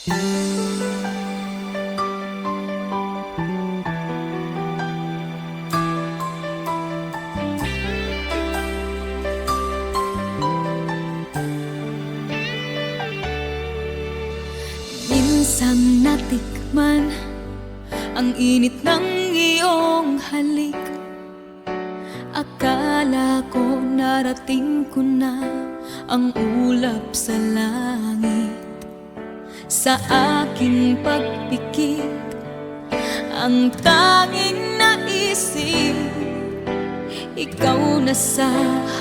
Minsang natikman ang init ng iyong halik. Akala ko narating ko na ang ulap sa langit. Sa aking pagpikit, ang tanging naisip, ikaw na sa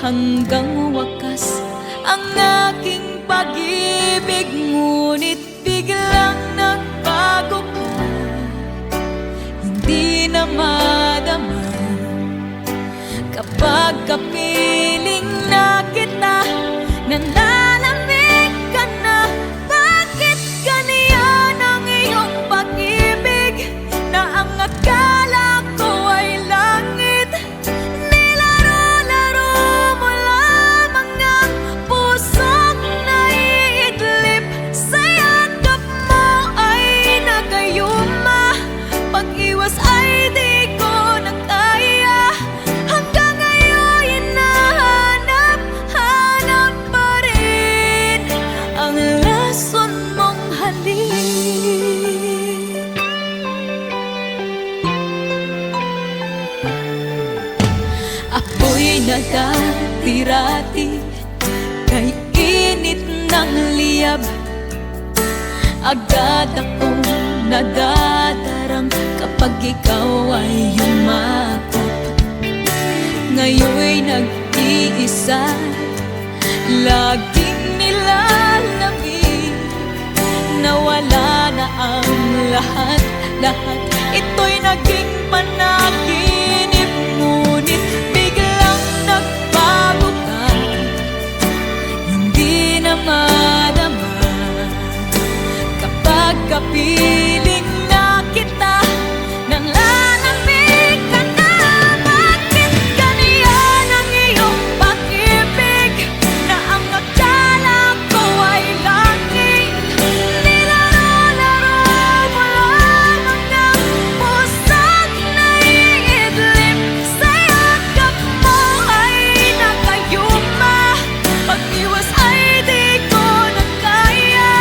hanggang wakas ang aking pag-ibig. Ngunit biglang nagbago ka, hindi na madama kapag kapiling na kita. Nanalamig ka na, bakit ganyan ang iyong pag-ibig na ang akala ko ay langit? Nilaro-laro mo lamang ang pusong naiidlip. Sa yakap mo ay nagayuma, pag-iwas ay di ko na kaya. Hanggang ngayon hinahanap-hanap pa rin ang lason mong halik. Ako'y nagdati-rati kay init ng liyab. Agad akong nadadarang kapag ikaw ay yumakap. Ngayon'y nag-iisa, laging nilalamig. Nawala na ang lahat-lahat, ito'y naging panaginip. Ngunit biglang nagbago ka, hindi na madama kapag kapiling na kita. Nang lalamig ka na, bakit ganyan ang iyong pag-ibig na ang akala ko ay langit? Nilaro-laro mo lamang ang pusong naiidlip. Sa yakap mo ay nakayuma, pag-iwas ay di ko na kaya.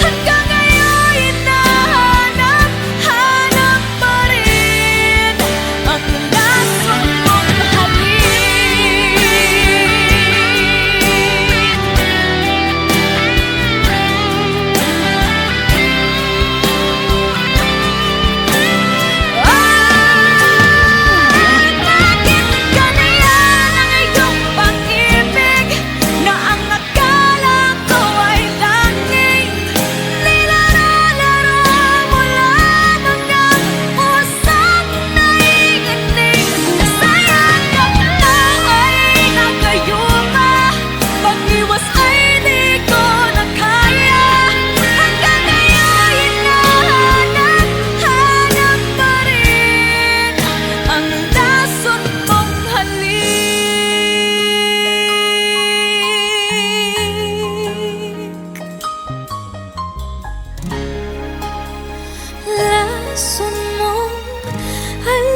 Hanggang ngayon hinahanap-hanap pa rin ang lason mong halik. Bakit ganyan ang iyong pag-ibig na ang akala ko ay langit? Nilaro-laro mo lamang ang pusong naiinig. Sa yakap mo ay nagayuma, pag-iwas ay di ko na kaya. Hanggang ngayon hinahanap-hanap pa rin ang lason mong halik. Lason mong halik.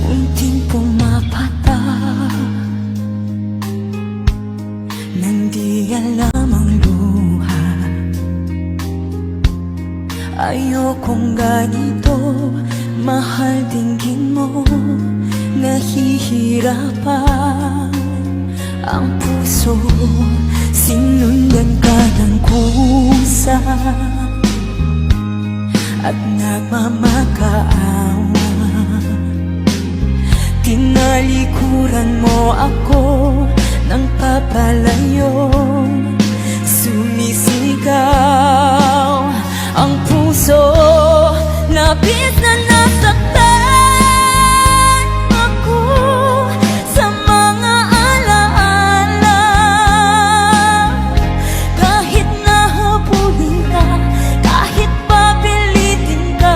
Unting pumapatak nang di alam ang luha. Ayokong ganito, mahal, dinggin mo. Nahihirapan ang puso, sinundan ka ng kusa at nagmamakaawa. Tinalikuran mo ako ng papalayo, sumisigaw ang puso. Labis na nasaktan ako sa mga alaala. Kahit nahabulin ka, kahit papilitin ka,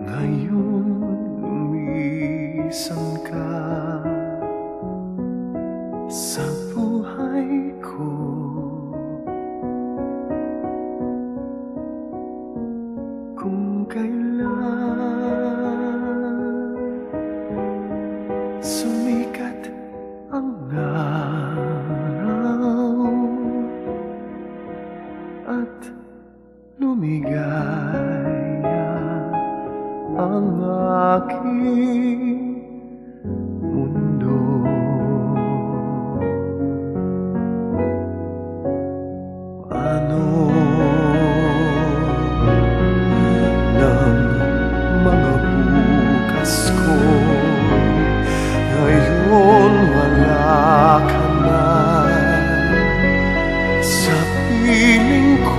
Ngayon lumisan ka sa buhay ko. Kung kailan sumikat ang araw at lumigaya ang aking mundo, ano ng mga bukas ko ngayon wala ka na sa piling ko.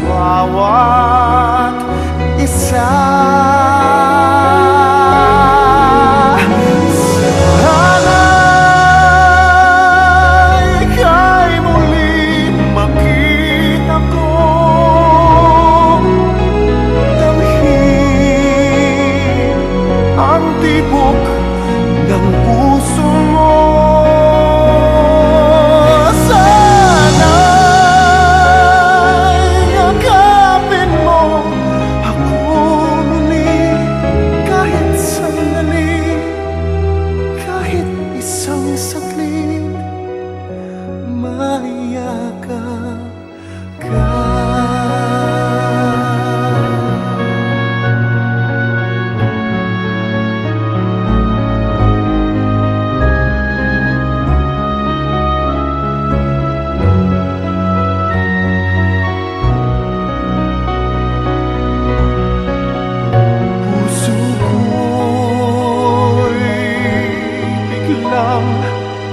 Bawat isa sana'y ika'y muling makita ko, damhin ang tibok ng puso mo.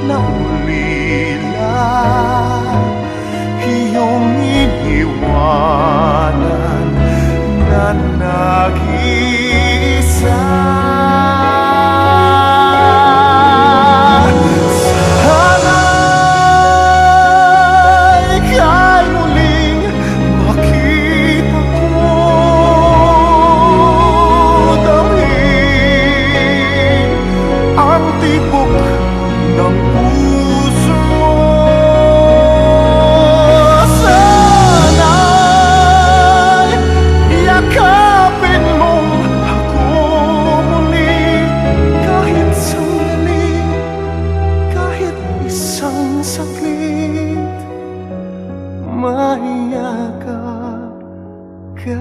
Naulila iyong iniwanan na nag-iisa. Sana'y ika'y muling makita ko, damhin ang tibok ng puso mo. Sana'y yakapin mo ako muli, kahit sandali, kahit isang saglit, mayakap ka.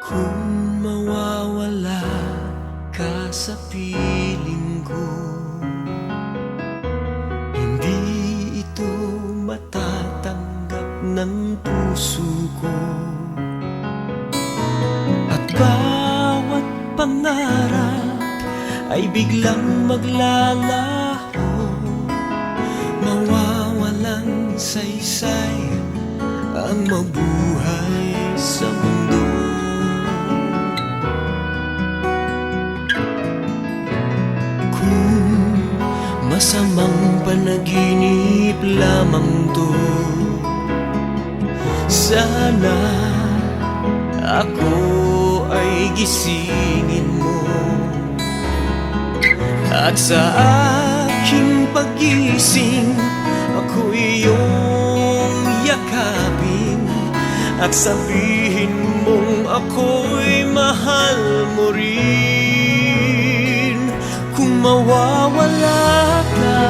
Kung mawawala ka sa piling ko, hindi ito matatanggap ng puso ko. At bawat pangarap ay biglang maglalaho, mawawalang saysay ang mabuhay sa mundo. Masamang panaginip lamang to, sana ako ay gisingin mo at sa aking pagising, ako iyong yakapin at sabihin mong ako'y mahal mo rin. Kung mawawala ka,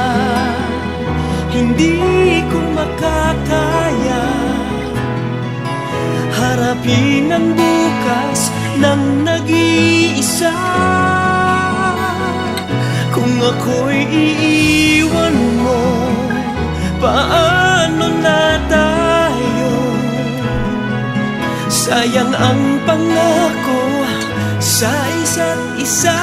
hindi ko makakaya harapin ang bukas ng nag-iisa. Kung ako'y iiwan mo, paano na tayo? Sayang ang pangako sa isa't isa.